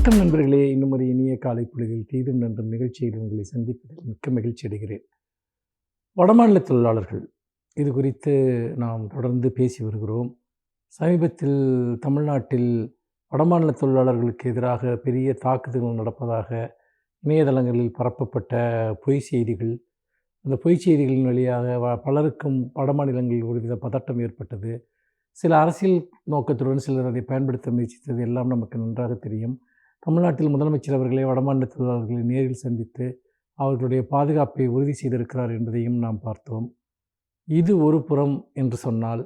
வணக்கம் நண்பர்களே, இன்னும் ஒரு இனிய காலை பொழுதில் தீதும் நன்றும் நிகழ்ச்சியில் உங்களை சந்திப்பதில் மிக்க மகிழ்ச்சி அடைகிறேன். வடமாநில தொழிலாளர்கள் இது குறித்து நாம் தொடர்ந்து பேசி வருகிறோம். சமீபத்தில் தமிழ்நாட்டில் வடமாநில தொழிலாளர்களுக்கு எதிராக பெரிய தாக்குதல்கள் நடப்பதாக இணையதளங்களில் பரப்பப்பட்ட பொய் செய்திகள், அந்த பொய் செய்திகளின் வழியாக பலருக்கும் வடமாநிலங்களில் ஒருவித பதட்டம் ஏற்பட்டது. சில அரசியல் நோக்கத்துடன் சிலர் அதை பயன்படுத்த முயற்சித்தது எல்லாம் நமக்கு நன்றாக தெரியும். தமிழ்நாட்டில் முதலமைச்சர் அவர்களே வடமாநில தொழிலாளர்களை நேரில் சந்தித்து அவர்களுடைய பாதுகாப்பை உறுதி செய்திருக்கிறார் என்பதையும் நாம் பார்த்தோம். இது ஒரு புறம் என்று சொன்னால்,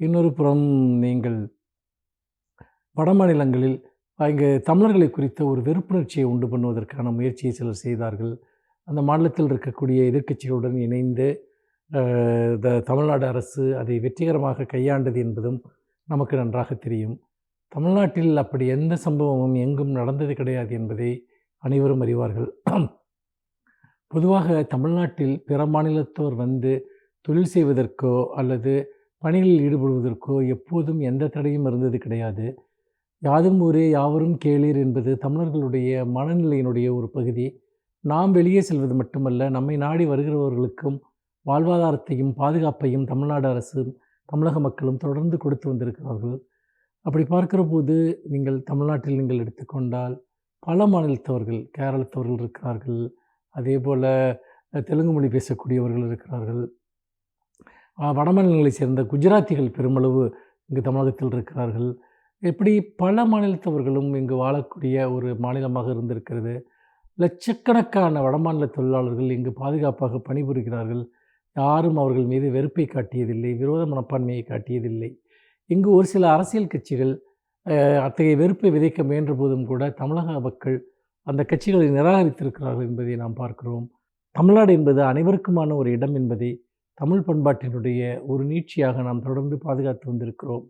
இன்னொரு புறம் நீங்கள் வடமாநிலங்களில் இங்கு தமிழர்களை குறித்த ஒரு வெறுப்புணர்ச்சியை உண்டு பண்ணுவதற்கான முயற்சியை சிலர் செய்தார்கள். அந்த மாநிலத்தில் இருக்கக்கூடிய எதிர்க்கட்சிகளுடன் இணைந்து தமிழ்நாடு அரசு அதை வெற்றிகரமாக கையாண்டது என்பதும் நமக்கு நன்றாக தெரியும். தமிழ்நாட்டில் அப்படி எந்த சம்பவமும் எங்கும் நடந்தது கிடையாது என்பதை அனைவரும் அறிவார்கள். பொதுவாக தமிழ்நாட்டில் பிற மாநிலத்தோர் வந்து தொழில் செய்வதற்கோ அல்லது பணிகளில் ஈடுபடுவதற்கோ எப்போதும் எந்த தடையும் இருந்தது கிடையாது. யாதும் ஊரே யாவரும் கேளீர் என்பது தமிழர்களுடைய மனநிலையினுடைய ஒரு பகுதி. நாம் வெளியே செல்வது மட்டுமல்ல, நம்மை நாடி வருகிறவர்களுக்கும் வாழ்வாதாரத்தையும் பாதுகாப்பையும் தமிழ்நாடு அரசும் தமிழக மக்களும் தொடர்ந்து கொடுத்து வந்திருக்கிறார்கள். அப்படி பார்க்கிற போது நீங்கள் தமிழ்நாட்டில் நீங்கள் எடுத்துக்கொண்டால் பல மாநிலத்தவர்கள், கேரளத்தவர்கள் இருக்கிறார்கள், அதே போல் தெலுங்கு மொழி பேசக்கூடியவர்கள் இருக்கிறார்கள், வடமாநிலங்களை சேர்ந்த குஜராத்திகள் பெருமளவு இங்கு தமிழகத்தில் இருக்கிறார்கள். இப்படி பல மாநிலத்தவர்களும் இங்கு வாழக்கூடிய ஒரு மாநிலமாக இருந்திருக்கிறது. லட்சக்கணக்கான வடமாநில தொழிலாளர்கள் இங்கு பாதுகாப்பாக பணிபுரிகிறார்கள். யாரும் அவர்கள் மீது வெறுப்பை காட்டியதில்லை, விரோத மனப்பான்மையை காட்டியதில்லை. இங்கு ஒரு சில அரசியல் கட்சிகள் அத்தகைய வெறுப்பை விதைக்க முயன்ற போதும் கூட தமிழக மக்கள் அந்த கட்சிகளை நிராகரித்திருக்கிறார்கள் என்பதை நாம் பார்க்கிறோம். தமிழ்நாடு என்பது அனைவருக்குமான ஒரு இடம் என்பதை தமிழ் பண்பாட்டினுடைய ஒரு நீட்சியாக நாம் தொடர்ந்து பாதுகாத்து வந்திருக்கிறோம்.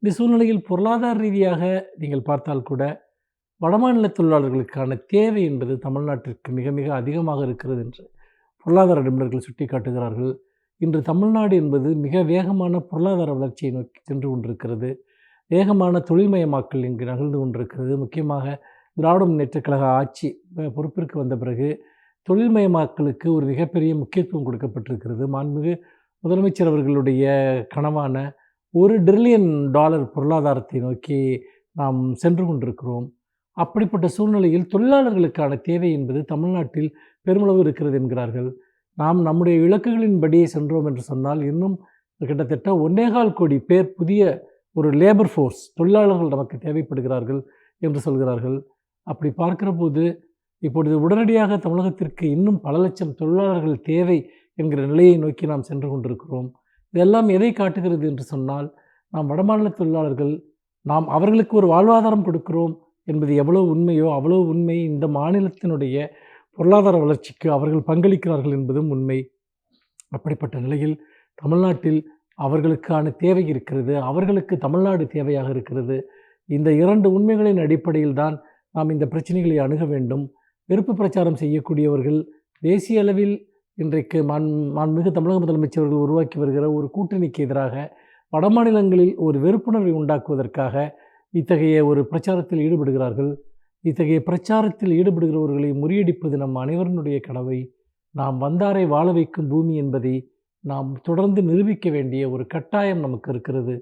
இந்த சூழ்நிலையில் பொருளாதார ரீதியாக நீங்கள் பார்த்தால் கூட வடமாநில தொழிலாளர்களுக்கான தேவை என்பது தமிழ்நாட்டிற்கு மிக மிக அதிகமாக இருக்கிறது என்று பொருளாதார நிபுணர்கள் சுட்டி காட்டுகிறார்கள். இன்று தமிழ்நாடு என்பது மிக வேகமான பொருளாதார வளர்ச்சியை நோக்கி சென்று கொண்டிருக்கிறது. வேகமான தொழில்மயமாக்கல் இங்கு நகர்ந்து கொண்டிருக்கிறது. முக்கியமாக திராவிட முன்னேற்றக் கழக ஆட்சி பொறுப்பிற்கு வந்த பிறகு தொழில்மயமாக்கலுக்கு ஒரு மிகப்பெரிய முக்கியத்துவம் கொடுக்கப்பட்டிருக்கிறது. மாண்புமிகு முதலமைச்சர் அவர்களுடைய கனவான $1 டிரில்லியன் பொருளாதாரத்தை நோக்கி நாம் சென்று கொண்டிருக்கிறோம். அப்படிப்பட்ட சூழ்நிலையில் தொழிலாளர்களுக்கான தேவை என்பது தமிழ்நாட்டில் பெருமளவு இருக்கிறது என்கிறார்கள். நாம் நம்முடைய இலக்குகளின்படி சென்றோம் என்று சொன்னால் இன்னும் கிட்டத்தட்ட 1.25 கோடி பேர் புதிய ஒரு லேபர் ஃபோர்ஸ் தொழிலாளர்கள் நமக்கு தேவைப்படுகிறார்கள் என்று சொல்கிறார்கள். அப்படி பார்க்கிற போது இப்பொழுது உடனடியாக தமிழகத்திற்கு இன்னும் பல லட்சம் தொழிலாளர்கள் தேவை என்கிற நிலையை நோக்கி நாம் சென்று கொண்டிருக்கிறோம். இதெல்லாம் எதை காட்டுகிறது என்று சொன்னால், நாம் வடமாநில தொழிலாளர்கள் நாம் அவர்களுக்கு ஒரு வாழ்வாதாரம் கொடுக்கிறோம் என்பது எவ்வளவு உண்மையோ அவ்வளவு உண்மை இந்த மாநிலத்தினுடைய பொருளாதார வளர்ச்சிக்கு அவர்கள் பங்களிக்கிறார்கள் என்பதும் உண்மை. அப்படிப்பட்ட நிலையில் தமிழ்நாட்டில் அவர்களுக்கான தேவை இருக்கிறது, அவர்களுக்கு தமிழ்நாடு தேவையாக இருக்கிறது. இந்த 2 உண்மைகளின் அடிப்படையில் தான் நாம் இந்த பிரச்சனைகளை அணுக வேண்டும். வெறுப்பு பிரச்சாரம் செய்யக்கூடியவர்கள் தேசிய அளவில் இன்றைக்கு மாண்புமிகு தமிழக முதலமைச்சர்கள் உருவாக்கி வருகிற ஒரு கூட்டணிக்கு எதிராக வடமாநிலங்களில் ஒரு வெறுப்புணர்வை உண்டாக்குவதற்காக இத்தகைய ஒரு பிரச்சாரத்தில் ஈடுபடுகிறார்கள். இத்தகைய பிரச்சாரத்தில் ஈடுபடுகிறவர்களை முறியடிப்பது நம் அனைவருடைய கடமை. நாம் வந்தாரை வாழ வைக்கும் பூமி என்பதை நாம் தொடர்ந்து நிரூபிக்க வேண்டிய ஒரு கட்டாயம் நமக்கு இருக்கிறது.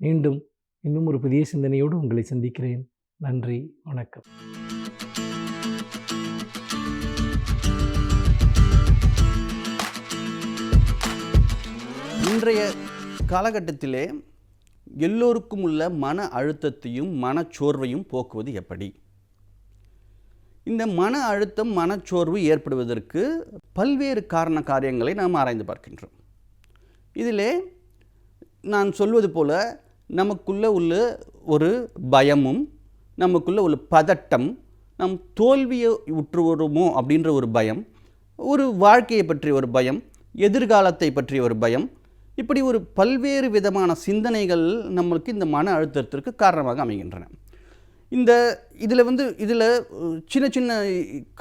மீண்டும் இன்னும் ஒரு புதிய சிந்தனையோடு உங்களை சந்திக்கிறேன். நன்றி, வணக்கம். இன்றைய காலகட்டத்திலே எல்லோருக்கும் உள்ள மன அழுத்தத்தையும் மனச்சோர்வையும் போக்குவது எப்படி? இந்த மன அழுத்தம் மனச்சோர்வு ஏற்படுவதற்கு பல்வேறு காரியங்களை நாம் ஆராய்ந்து பார்க்கின்றோம். இதிலே நான் சொல்வது போல நமக்குள்ள உள்ள ஒரு பயமும், நமக்குள்ள ஒரு பதட்டம், நம் தோல்வியை உற்றுவருமோ அப்படின்ற ஒரு பயம், ஒரு வாழ்க்கையை பற்றிய ஒரு பயம், எதிர்காலத்தை பற்றிய ஒரு பயம், இப்படி ஒரு பல்வேறு விதமான சிந்தனைகள் நம்மளுக்கு இந்த மன அழுத்தத்திற்கு காரணமாக அமைகின்றன. இதில் சின்ன சின்ன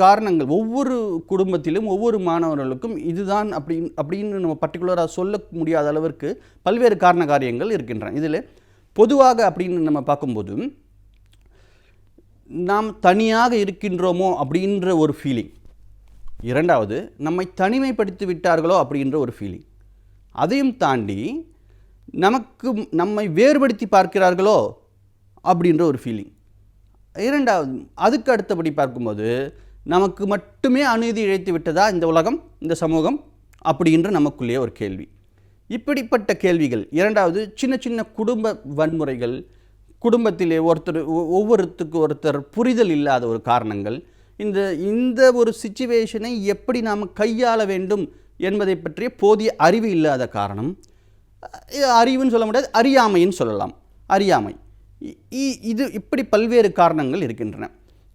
காரணங்கள் ஒவ்வொரு குடும்பத்திலும் ஒவ்வொரு மாணவர்களுக்கும் இதுதான் அப்படின்னு நம்ம பர்டிகுலராக சொல்ல முடியாத அளவிற்கு பல்வேறு காரியங்கள் இருக்கின்றன. இதில் பொதுவாக அப்படின்னு நம்ம பார்க்கும்போது நாம் தனியாக இருக்கின்றோமோ அப்படின்ற ஒரு ஃபீலிங். இரண்டாவது, நம்மை தனிமைப்படுத்தி விட்டார்களோ அப்படின்ற ஒரு ஃபீலிங். அதையும் தாண்டி நம்மை வேறுபடுத்தி பார்க்கிறார்களோ அப்படின்ற ஒரு ஃபீலிங். இரண்டாவது, அதுக்கு அடுத்தபடி பார்க்கும்போது நமக்கு மட்டுமே அநீதி இழைத்து விட்டதா இந்த உலகம், இந்த சமூகம் அப்படின்ற நமக்குள்ளே ஒரு கேள்வி. இப்படிப்பட்ட கேள்விகள். இரண்டாவது, சின்ன சின்ன குடும்ப வன்முறைகள், குடும்பத்திலே ஒவ்வொருத்தருக்கு ஒருத்தர் புரிதல் இல்லாத ஒரு காரணங்கள். இந்த ஒரு சிச்சுவேஷனை எப்படி நாம் கையாள வேண்டும் என்பதை பற்றிய போதிய அறிவு இல்லாத காரணம். அறிவுன்னு சொல்ல முடியாது, அறியாமைன்னு சொல்லலாம். அறியாமை. இது இப்படி பல்வேறு காரணங்கள் இருக்கின்றன.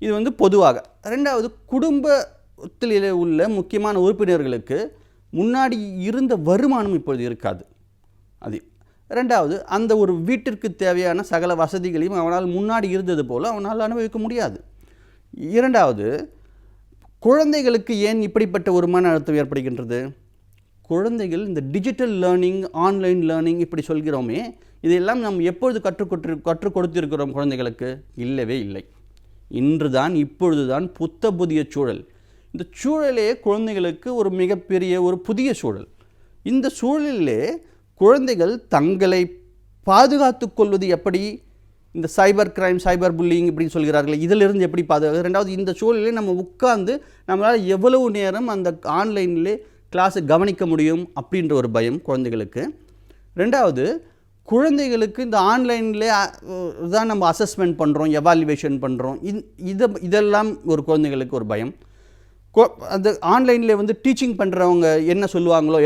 இது பொதுவாக. ரெண்டாவது, குடும்பத்தில் உள்ள முக்கியமான உறுப்பினர்களுக்கு முன்னாடி இருந்த வருமானம் இப்பொழுது இருக்காது. அது ரெண்டாவது, அந்த ஒரு வீட்டிற்கு தேவையான சகல வசதிகளையும் அவனால் முன்னாடி இருந்தது போல் அவனால் அனுபவிக்க முடியாது. இரண்டாவது, குழந்தைகளுக்கு ஏன் இப்படிப்பட்ட ஒரு மன அழுத்தம் ஏற்படுகின்றது? குழந்தைகள் இந்த டிஜிட்டல் லேர்னிங், ஆன்லைன் லேர்னிங் இப்படி சொல்கிறோமே, இதையெல்லாம் நாம் எப்பொழுது கற்றுக் கொடுத்திருக்கிறோம் குழந்தைகளுக்கு? இல்லவே இல்லை. இப்பொழுது தான் புதிய சூழல். இந்த சூழலே குழந்தைகளுக்கு ஒரு மிகப்பெரிய ஒரு புதிய சூழல். இந்த சூழலிலே குழந்தைகள் தங்களை பாதுகாத்து கொள்வது எப்படி? இந்த சைபர் கிரைம், சைபர் புல்லிங் இப்படின்னு சொல்கிறார்கள், இதிலிருந்து எப்படி பாதுகாக்க? ரெண்டாவது, இந்த சூழலிலே நம்ம உட்கார்ந்து நம்மளால் எவ்வளவு நேரம் அந்த ஆன்லைனிலே கிளாஸை கவனிக்க முடியும் அப்படின்ற ஒரு பயம் குழந்தைகளுக்கு. ரெண்டாவது, குழந்தைகளுக்கு இந்த ஆன்லைனில் தான் நம்ம அசஸ்மெண்ட் பண்ணுறோம், எவாலுவேஷன் பண்ணுறோம். இதெல்லாம் ஒரு குழந்தைகளுக்கு ஒரு பயம். அந்த ஆன்லைனில் டீச்சிங் பண்ணுறவங்க என்ன சொல்லுவாங்களோ,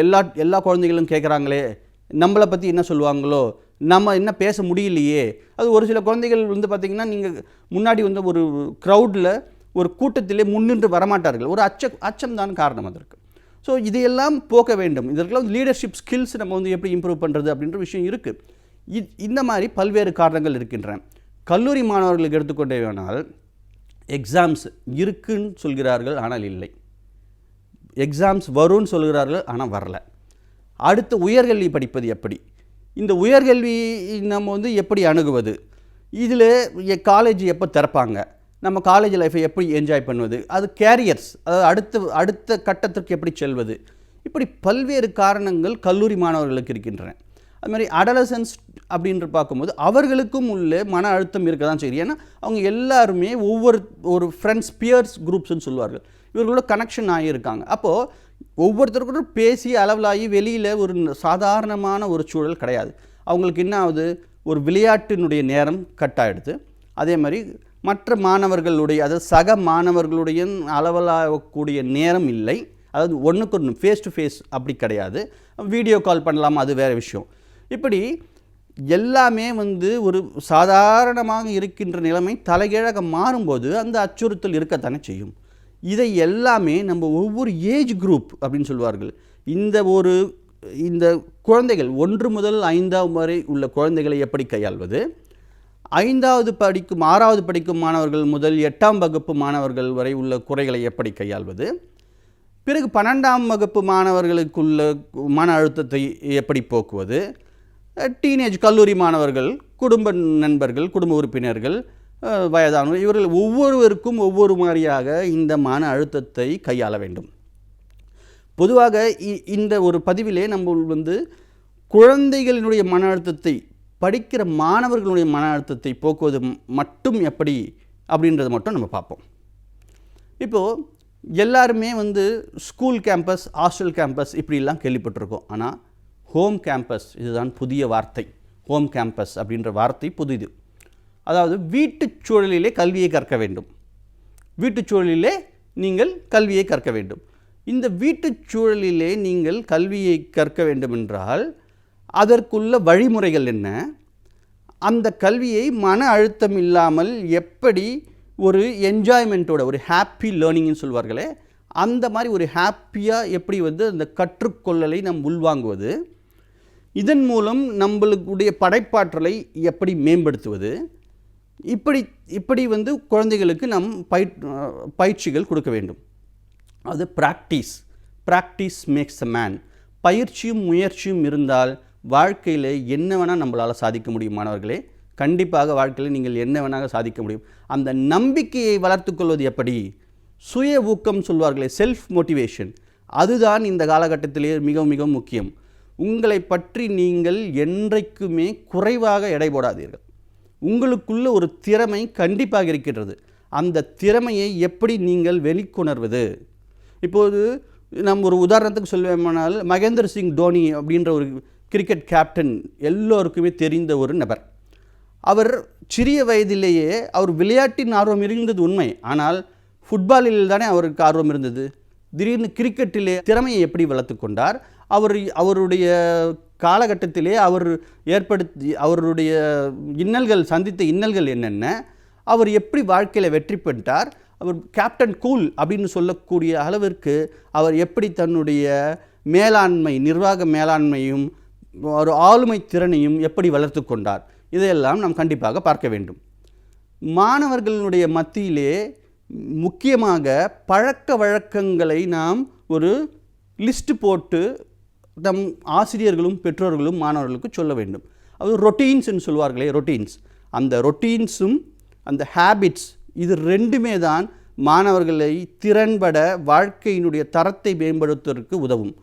எல்லா குழந்தைகளும் கேட்குறாங்களே, நம்மளை பற்றி என்ன சொல்லுவாங்களோ, நம்ம என்ன பேச முடியலையே. அது ஒரு சில குழந்தைகள் பார்த்திங்கன்னா, நீங்கள் முன்னாடி ஒரு க்ரௌடில், ஒரு கூட்டத்திலே முன்னின்று வரமாட்டார்கள். ஒரு அச்சம் தான் காரணம் அதற்கு. ஸோ இதையெல்லாம் போக்க வேண்டும். இதற்கெல்லாம் லீடர்ஷிப் ஸ்கில்ஸ் நம்ம எப்படி இம்ப்ரூவ் பண்ணுறது அப்படின்ற விஷயம் இருக்குது. இந்த மாதிரி பல்வேறு காரணங்கள் இருக்கின்றன. கல்லூரி மாணவர்களுக்கு எடுத்துக்கொண்டே வேணால், எக்ஸாம்ஸ் இருக்குன்னு சொல்கிறார்கள், ஆனால் இல்லை. எக்ஸாம்ஸ் வரும்னு சொல்கிறார்கள், ஆனால் வரல. அடுத்து உயர்கல்வி படிப்பது எப்படி? இந்த உயர்கல்வி நம்ம எப்படி அணுகுவது? இதில் காலேஜ் எப்போ திறப்பாங்க? நம்ம காலேஜ் லைஃப்பை எப்படி என்ஜாய் பண்ணுவது? அது கேரியர்ஸ், அதாவது அடுத்த கட்டத்திற்கு எப்படி செல்வது? இப்படி பல்வேறு காரணங்கள் கல்லூரி மாணவர்களுக்கு இருக்கின்றன. அதுமாதிரி அடலசன்ஸ் அப்படின்னு பார்க்கும்போது அவர்களுக்கும் உள்ள மன அழுத்தம் இருக்க தான் சரி. ஏன்னா அவங்க எல்லாருமே ஒரு ஃப்ரெண்ட்ஸ், பியர்ஸ் குரூப்ஸ்ன்னு சொல்லுவார்கள், இவர்களோட கனெக்ஷன் ஆகியிருக்காங்க. அப்போது ஒவ்வொருத்தருக்கும் பேசி அளவலாகி வெளியில் ஒரு சாதாரணமான ஒரு சூழல் கிடையாது. அவங்களுக்கு என்ன ஆகுது? ஒரு விளையாட்டினுடைய நேரம் கட் ஆகிடுது. அதே மாதிரி மற்ற மாணவர்களுடைய, அதாவது சக மாணவர்களுடைய அளவலாகக்கூடிய நேரம் இல்லை. அதாவது ஒன்றுக்கு ஒன்று ஃபேஸ் டு ஃபேஸ் அப்படி கிடையாது. வீடியோ கால் பண்ணலாம், அது வேறு விஷயம். இப்படி எல்லாமே ஒரு சாதாரணமாக இருக்கின்ற நிலைமை தலைகீழாக மாறும்போது அந்த அச்சுறுத்தல் இருக்கத்தானே செய்யும். இதை எல்லாமே நம்ம ஒவ்வொரு ஏஜ் குரூப் அப்படின்னு சொல்வார்கள். இந்த குழந்தைகள் 1 முதல் 5ஆம் வரை உள்ள குழந்தைகளை எப்படி கையாள்வது? 5வது படிக்கும் 6வது படிக்கும் மாணவர்கள் முதல் 8ஆம் வகுப்பு மாணவர்கள் வரை உள்ள குறைகளை எப்படி கையாள்வது? பிறகு 12ஆம் வகுப்பு மாணவர்களுக்குள்ள மன அழுத்தத்தை எப்படி போக்குவது? டீனேஜ் கல்லூரி மாணவர்கள், குடும்ப நண்பர்கள், குடும்ப உறுப்பினர்கள், வயதானவர், இவர்கள் ஒவ்வொருவருக்கும் ஒவ்வொரு மாதிரியாக இந்த மன அழுத்தத்தை கையாள வேண்டும். பொதுவாக இந்த ஒரு பதிவிலே நம்ம குழந்தைகளினுடைய மன அழுத்தத்தை, படிக்கிற மாணவர்களுடைய மன அழுத்தத்தை போக்குவது மட்டும் எப்படி அப்படின்றத மட்டும் நம்ம பார்ப்போம். இப்போது எல்லாருமே ஸ்கூல் கேம்பஸ், ஹாஸ்டல் கேம்பஸ் இப்படிலாம் கேள்விப்பட்டிருக்கோம். ஆனால் ஹோம் கேம்பஸ், இதுதான் புதிய வார்த்தை. ஹோம் கேம்பஸ் அப்படின்ற வார்த்தை புதிது. அதாவது வீட்டுச் சூழலிலே கல்வியை கற்க வேண்டும். வீட்டுச் சூழலிலே நீங்கள் கல்வியை கற்க வேண்டும். இந்த வீட்டுச் சூழலிலே நீங்கள் கல்வியை கற்க வேண்டுமென்றால் அதற்குள்ள வழிமுறைகள் என்ன? அந்த கல்வியை மன அழுத்தம் இல்லாமல் எப்படி ஒரு என்ஜாய்மெண்ட்டோட, ஒரு ஹாப்பி லேர்னிங்னு சொல்வார்களே, அந்த மாதிரி ஒரு ஹாப்பியாக எப்படி அந்த கற்றுக்கொள்ளலை நாம் உள்வாங்குவது? இதன் மூலம் நம்மளுடைய படைப்பாற்றலை எப்படி மேம்படுத்துவது? இப்படி குழந்தைகளுக்கு நாம் பயிற்சிகள் கொடுக்க வேண்டும். அது ப்ராக்டிஸ் மேக்ஸ் அ மேன். பயிற்சியும் முயற்சியும் இருந்தால் வாழ்க்கையில் என்ன வேணால் நம்மளால் சாதிக்க முடியும் மாணவர்களே. கண்டிப்பாக வாழ்க்கையில் நீங்கள் என்ன வேணாக சாதிக்க முடியும். அந்த நம்பிக்கையை வளர்த்துக்கொள்வது எப்படி? சுய ஊக்கம் சொல்வார்களே, செல்ஃப் மோட்டிவேஷன், அதுதான் இந்த காலகட்டத்திலே மிக மிக முக்கியம். உங்களை பற்றி நீங்கள் என்றைக்குமே குறைவாக எடை போடாதீர்கள். உங்களுக்குள்ள ஒரு திறமை கண்டிப்பாக இருக்கின்றது. அந்த திறமையை எப்படி நீங்கள் வெளிக்கொணர்வது? இப்போது நம்ம ஒரு உதாரணத்துக்கு சொல்வேமானால், மகேந்திர சிங் தோனி அப்படின்ற ஒரு கிரிக்கெட் கேப்டன் எல்லோருக்குமே தெரிந்த ஒரு நபர். அவர் சிறிய வயதிலேயே அவர் விளையாட்டின் ஆர்வம் இருந்தது உண்மை. ஆனால் ஃபுட்பாலில் தானே அவருக்கு ஆர்வம் இருந்தது. திடீர்னு கிரிக்கெட்டிலே திறமையை எப்படி வளர்த்து கொண்டார்? அவருடைய காலகட்டத்திலே அவருடைய இன்னல்கள், சந்தித்த இன்னல்கள் என்னென்ன, அவர் எப்படி வாழ்க்கையில் வெற்றி பெற்றார், அவர் கேப்டன் கூல் அப்படின்னு சொல்லக்கூடிய அளவிற்கு அவர் எப்படி தன்னுடைய மேலாண்மை, நிர்வாக மேலாண்மையும் ஒரு ஆளுமை திறனையும் எப்படி வளர்த்து கொண்டார், இதையெல்லாம் நாம் கண்டிப்பாக பார்க்க வேண்டும். மாணவர்களுடைய மத்தியிலே முக்கியமாக பழக்க வழக்கங்களை நாம் ஒரு லிஸ்ட்டு போட்டு நம் ஆசிரியர்களும் பெற்றோர்களும் மாணவர்களுக்கு சொல்ல வேண்டும். அது ரொட்டீன்ஸ்ன்னு சொல்வார்களே, ரொட்டீன்ஸ், அந்த ரொட்டீன்ஸும் அந்த ஹேபிட்ஸ், இது ரெண்டுமே தான் மாணவர்களை திறன்பட வாழ்க்கையினுடைய தரத்தை மேம்படுத்துவதற்கு உதவும்.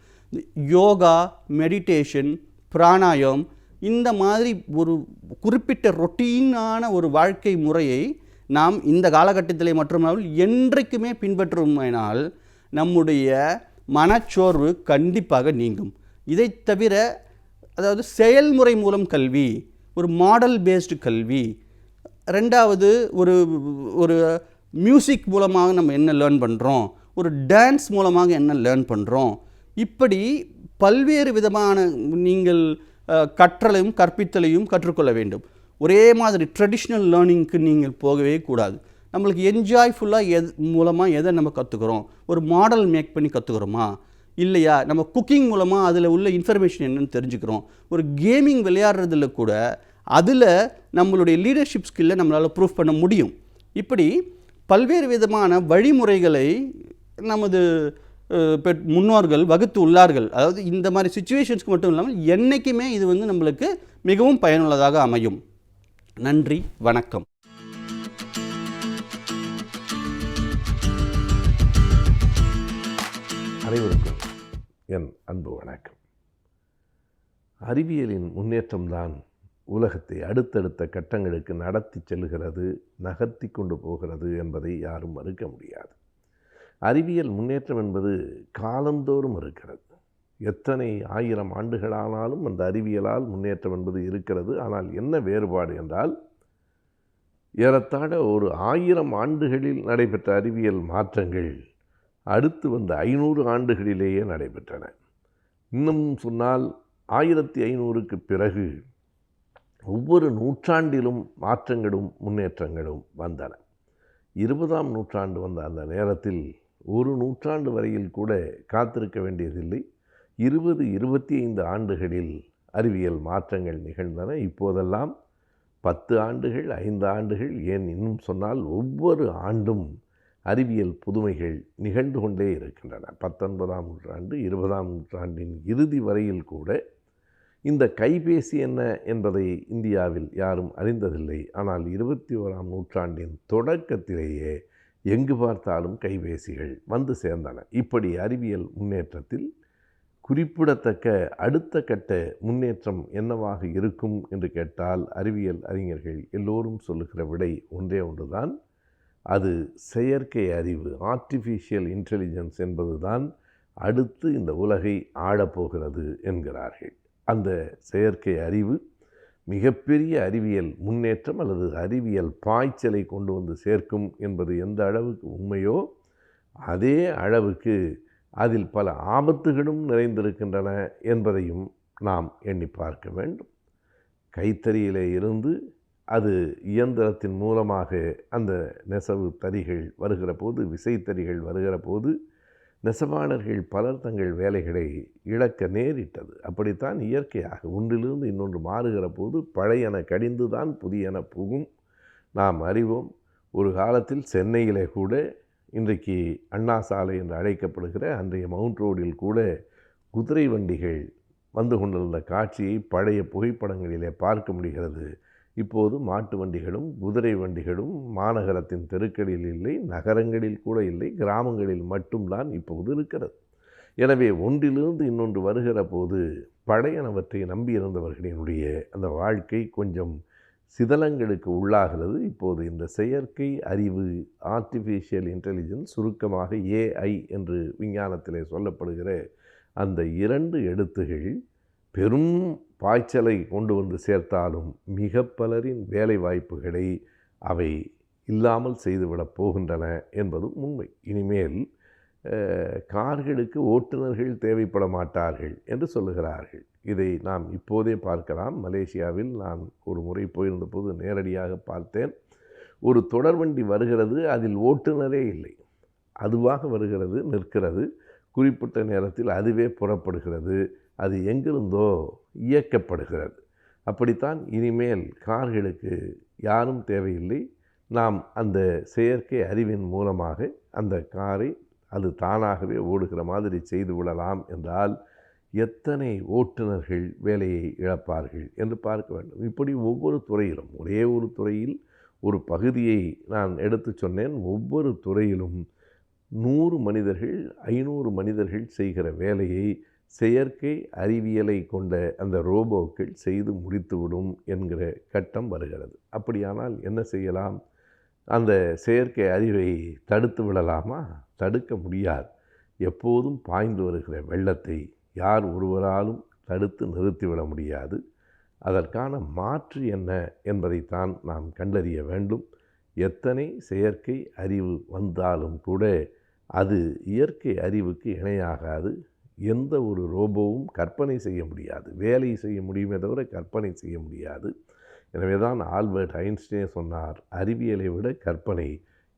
யோகா, மெடிடேஷன், பிராணாயம், இந்த மாதிரி ஒரு குறிப்பிட்ட ரொட்டீனான ஒரு வாழ்க்கை முறையை நாம் இந்த காலகட்டத்திலே மட்டுமல்லாமல் என்றைக்குமே பின்பற்றுமானால் நம்முடைய மனச்சோர்வு கண்டிப்பாக நீங்கும். இதை தவிர, அதாவது செயல்முறை மூலம் கல்வி, ஒரு மாடல் பேஸ்டு கல்வி, ரெண்டாவது ஒரு ஒரு மியூசிக் மூலமாக நம்ம என்ன லேர்ன் பண்ணுறோம், ஒரு டான்ஸ் மூலமாக என்ன லேர்ன் பண்ணுறோம், இப்படி பல்வேறு விதமான நீங்கள் கற்றலையும் கற்பித்தலையும் கற்றுக்கொள்ள வேண்டும். ஒரே மாதிரி ட்ரெடிஷ்னல் லேர்னிங்க்கு நீங்கள் போகவே கூடாது. நம்மளுக்கு என்ஜாய்ஃபுல்லாக மூலமாக எதை நம்ம கற்றுக்குறோம், ஒரு மாடல் மேக் பண்ணி கற்றுக்குறோமா இல்லையா, நம்ம குக்கிங் மூலமாக அதில் உள்ள இன்ஃபர்மேஷன் என்னென்னு தெரிஞ்சுக்கிறோம், ஒரு கேமிங் விளையாடுறதுல கூட அதில் நம்மளுடைய லீடர்ஷிப் ஸ்கில்லை நம்மளால் ப்ரூவ் பண்ண முடியும். இப்படி பல்வேறு விதமான வழிமுறைகளை நமது முன்னோர்கள் வகுத்து உள்ளார்கள். அதாவது இந்த மாதிரி சுச்சுவேஷன்ஸ்க்கு மட்டும் இல்லாமல் என்றைக்குமே இது நம்மளுக்கு மிகவும் பயனுள்ளதாக அமையும். நன்றி, வணக்கம். அனைவருக்கும் என் அன்பு வணக்கம். அறிவியலின் முன்னேற்றம்தான் உலகத்தை அடுத்தடுத்த கட்டங்களுக்கு நடத்தி செல்கிறது, நகர்த்தி கொண்டு போகிறது என்பதை யாரும் மறுக்க முடியாது. அறிவியல் முன்னேற்றம் என்பது காலந்தோறும் இருக்கிறது. எத்தனை 1000 ஆண்டுகளானாலும் அந்த அறிவியலால் முன்னேற்றம் என்பது இருக்கிறது. ஆனால் என்ன வேறுபாடு என்றால், ஏறத்தாழ ஒரு 1000 ஆண்டுகளில் நடைபெற்ற அறிவியல் மாற்றங்கள் அடுத்து வந்த 500 ஆண்டுகளிலேயே நடைபெற்றன. இன்னும் சொன்னால் 1500க்கு பிறகு ஒவ்வொரு நூற்றாண்டிலும் மாற்றங்களும் முன்னேற்றங்களும் வந்தன. 20ஆம் நூற்றாண்டு வந்த அந்த நேரத்தில் ஒரு நூற்றாண்டு வரையில் கூட காத்திருக்க வேண்டியதில்லை. 20-25 ஆண்டுகளில் அறிவியல் மாற்றங்கள் நிகழ்ந்தன. இப்போதெல்லாம் 10 ஆண்டுகள், 5 ஆண்டுகள், ஏன் இன்னும் சொன்னால் ஒவ்வொரு ஆண்டும் அறிவியல் புதுமைகள் நிகழ்ந்து கொண்டே இருக்கின்றன. 19ஆம் நூற்றாண்டு, 20ஆம் நூற்றாண்டின் இறுதி வரையில் கூட இந்த கைபேசி என்ன என்பதை இந்தியாவில் யாரும் அறிந்ததில்லை. ஆனால் 21ஆம் நூற்றாண்டின் தொடக்கத்திலேயே எங்கு பார்த்தாலும் கைபேசிகள் வந்து சேர்ந்தன. இப்படி அறிவியல் முன்னேற்றத்தில் குறிப்பிடத்தக்க அடுத்த கட்ட முன்னேற்றம் என்னவாக இருக்கும் என்று கேட்டால், அறிவியல் அறிஞர்கள் எல்லோரும் சொல்லுகிற விடை ஒன்றே ஒன்றுதான். அது செயற்கை அறிவு, ஆர்டிஃபிஷியல் இன்டெலிஜென்ஸ் என்பதுதான் அடுத்து இந்த உலகை ஆளப்போகிறது என்கிறார்கள். அந்த செயற்கை அறிவு மிகப்பெரிய அறிவியல் முன்னேற்றம் அல்லது அறிவியல் பாய்ச்சலை கொண்டு வந்து சேர்க்கும் என்பது எந்த அளவுக்கு உண்மையோ அதே அளவுக்கு அதில் பல ஆபத்துகளும் நிறைந்திருக்கின்றன என்பதையும் நாம் எண்ணி பார்க்க வேண்டும். கைத்தறியிலே இருந்து அது இயந்திரத்தின் மூலமாக அந்த நெசவு தறிகள் வருகிற போது, விசைத்தறிகள் வருகிற போது நெசவாளர்கள் பலர் தங்கள் வேலைகளை இழக்க நேரிட்டது. அப்படித்தான் இயற்கையாக ஒன்றிலிருந்து இன்னொன்று மாறுகிற போது பழையன கடிந்து தான் புதியன புகும். நாம் அறிவோம், ஒரு காலத்தில் சென்னையிலே கூட, இன்றைக்கு அண்ணா சாலை என்று அழைக்கப்படுகிற அன்றைய மவுண்ட் ரோடில் கூட குதிரை வண்டிகள் வந்து கொண்டிருந்த காட்சியை பழைய புகைப்படங்களிலே பார்க்க முடிகிறது. இப்போது மாட்டு வண்டிகளும் குதிரை வண்டிகளும் மாநகரத்தின் தெருக்களில் இல்லை, நகரங்களில் கூட இல்லை, கிராமங்களில் மட்டும்தான் இப்போது இருக்கிறது. எனவே ஒன்றிலிருந்து இன்னொன்று வருகிற போது பழையனவற்றை நம்பியிருந்தவர்களினுடைய அந்த வாழ்க்கை கொஞ்சம் சிதலங்களுக்கு உள்ளாகிறது. இப்போது இந்த செயற்கை அறிவு, ஆர்டிஃபிஷியல் இன்டெலிஜென்ஸ், சுருக்கமாக ஏஐ என்று விஞ்ஞானத்திலே சொல்லப்படுகிற அந்த 2 எழுத்துகள் பெரும் பாய்ச்சலை கொண்டு வந்து சேர்த்தாலும் மிக பலரின் வேலை வாய்ப்புகளை அவை இல்லாமல் செய்துவிடப் போகின்றன என்பதும் உண்மை. இனிமேல் கார்களுக்கு ஓட்டுநர்கள் தேவைப்பட மாட்டார்கள் என்று சொல்லுகிறார்கள். இதை நாம் இப்போதே பார்க்கலாம். மலேசியாவில் நான் ஒரு முறை போயிருந்தபோது நேரடியாக பார்த்தேன். ஒரு தொடர்வண்டி வருகிறது, அதில் ஓட்டுநரே இல்லை, அதுவாக வருகிறது, நிற்கிறது, குறிப்பிட்ட நேரத்தில் அதுவே புறப்படுகிறது, அது எங்கிருந்தோ இயக்கப்படுகிறது. அப்படித்தான் இனிமேல் கார்களுக்கு யாரும் தேவையில்லை. நாம் அந்த செயற்கை அறிவின் மூலமாக அந்த காரை அது தானாகவே ஓடுகிற மாதிரி செய்து விடலாம் என்றால் எத்தனை ஓட்டுநர்கள் வேலையை இழப்பார்கள் என்று பார்க்க வேண்டும். இப்படி ஒவ்வொரு துறையிலும், ஒரே ஒரு துறையில் ஒரு பகுதியை நான் எடுத்து சொன்னேன். ஒவ்வொரு துறையிலும் 100 மனிதர்கள் 500 மனிதர்கள் செய்கிற வேலையை செயற்கை அறிவியலை கொண்ட அந்த ரோபோக்கள் செய்து முடித்துவிடும் என்கிற கட்டம் வருகிறது. அப்படியானால் என்ன செய்யலாம்? அந்த செயற்கை அறிவை தடுத்து விடலாமா? தடுக்க முடியாது. எப்போதும் பாய்ந்து வருகிற வெள்ளத்தை யார் ஒருவராலும் தடுத்து நிறுத்திவிட முடியாது. அதற்கான மாற்று என்ன என்பதைத்தான் நாம் கண்டறிய வேண்டும். எத்தனை செயற்கை அறிவு வந்தாலும் கூட அது இயற்கை அறிவுக்கு இணையாகாது. எந்த ஒரு ரோபோவும் கற்பனை செய்ய முடியாது. வேலை செய்ய முடியுமே தவிர கற்பனை செய்ய முடியாது. எனவே தான் ஆல்பர்ட் ஐன்ஸ்டீன் சொன்னார், அறிவியலை விட கற்பனை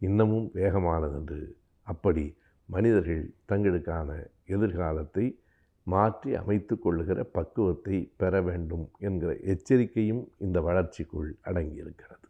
இன்னமும் வேகமானது என்று. அப்படி மனிதர்கள் தங்களுக்கான எதிர்காலத்தை மாற்றி அமைத்து கொள்ளுகிற பக்குவத்தை பெற வேண்டும் என்கிற எச்சரிக்கையும் இந்த வளர்ச்சிக்குள் அடங்கியிருக்கிறது.